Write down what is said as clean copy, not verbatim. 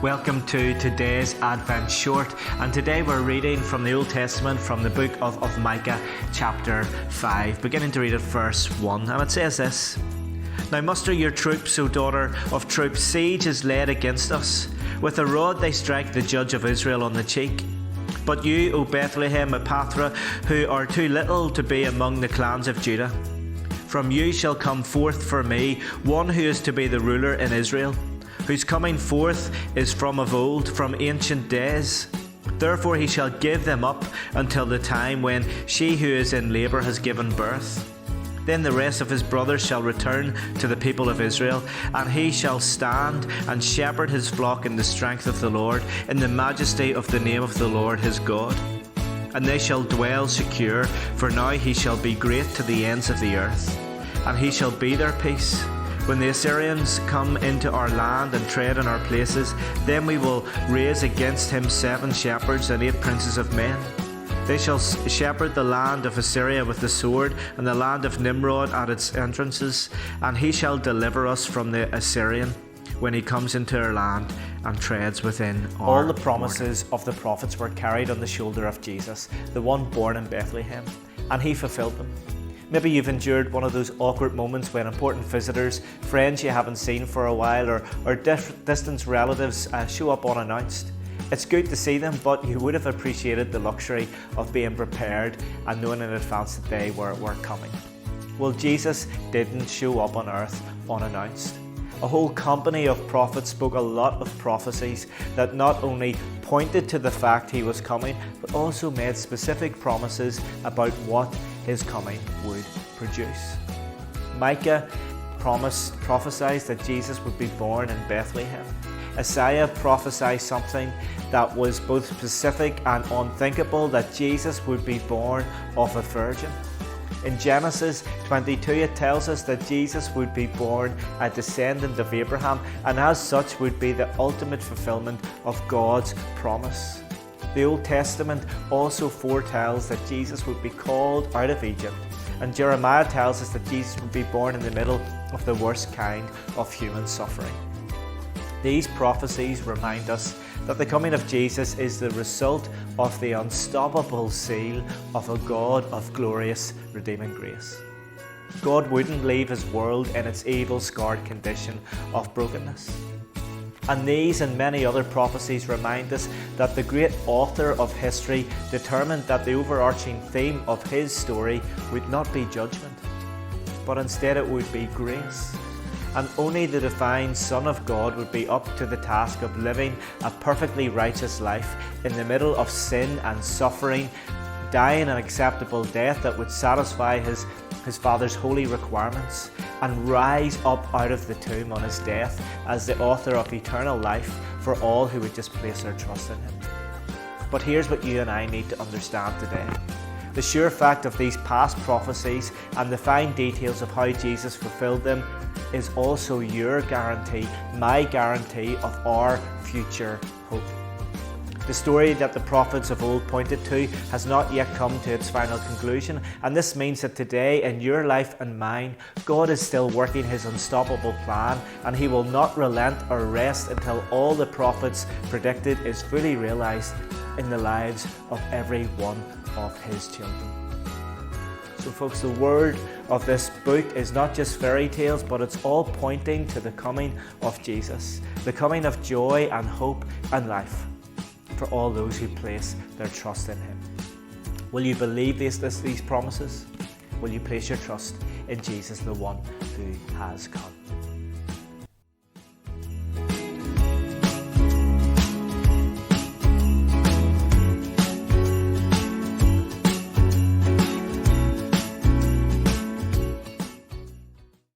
Welcome to today's Advent Short, and today we're reading from the Old Testament from the book of Micah chapter 5, beginning to read at verse 1, and it says this: Now muster your troops, O daughter of troops, siege is laid against us. With a rod they strike the judge of Israel on the cheek. But you, O Bethlehem Ephrathah, who are too little to be among the clans of Judah, from you shall come forth for me one who is to be the ruler in Israel, whose coming forth is from of old, from ancient days. Therefore he shall give them up until the time when she who is in labour has given birth. Then the rest of his brothers shall return to the people of Israel, and he shall stand and shepherd his flock in the strength of the Lord, in the majesty of the name of the Lord his God. And they shall dwell secure, for now he shall be great to the ends of the earth, and he shall be their peace. When the Assyrians come into our land and tread on our places, then we will raise against him 7 shepherds and 8 princes of men. They shall shepherd the land of Assyria with the sword, and the land of Nimrod at its entrances, and he shall deliver us from the Assyrian when he comes into our land and treads within our All the promises of the prophets were carried on the shoulder of Jesus, the one born in Bethlehem, and he fulfilled them. Maybe you've endured one of those awkward moments when important visitors, friends you haven't seen for a while, or distant relatives show up unannounced. It's good to see them, but you would have appreciated the luxury of being prepared and knowing in advance that they were coming. Well, Jesus didn't show up on earth unannounced. A whole company of prophets spoke a lot of prophecies that not only pointed to the fact he was coming, but also made specific promises about what his coming would produce. Micah prophesied that Jesus would be born in Bethlehem. Isaiah prophesied something that was both specific and unthinkable, that Jesus would be born of a virgin. In Genesis 22, it tells us that Jesus would be born a descendant of Abraham, and as such would be the ultimate fulfillment of God's promise. The Old Testament also foretells that Jesus would be called out of Egypt, and Jeremiah tells us that Jesus would be born in the middle of the worst kind of human suffering. These prophecies remind us that the coming of Jesus is the result of the unstoppable zeal of a God of glorious redeeming grace. God wouldn't leave his world in its evil, scarred condition of brokenness. And these and many other prophecies remind us that the great author of history determined that the overarching theme of his story would not be judgment, but instead it would be grace. And only the divine Son of God would be up to the task of living a perfectly righteous life in the middle of sin and suffering, dying an acceptable death that would satisfy his Father's holy requirements, and rise up out of the tomb on his death as the author of eternal life for all who would just place their trust in him. But here's what you and I need to understand today. The sure fact of these past prophecies and the fine details of how Jesus fulfilled them is also your guarantee, my guarantee of our future hope. The story that the prophets of old pointed to has not yet come to its final conclusion, and this means that today in your life and mine, God is still working his unstoppable plan, and he will not relent or rest until all the prophets predicted is fully realized in the lives of every one of his children. So folks, the word of this book is not just fairy tales, but it's all pointing to the coming of Jesus, the coming of joy and hope and life for all those who place their trust in him. Will you believe these promises? Will you place your trust in Jesus, the one who has come?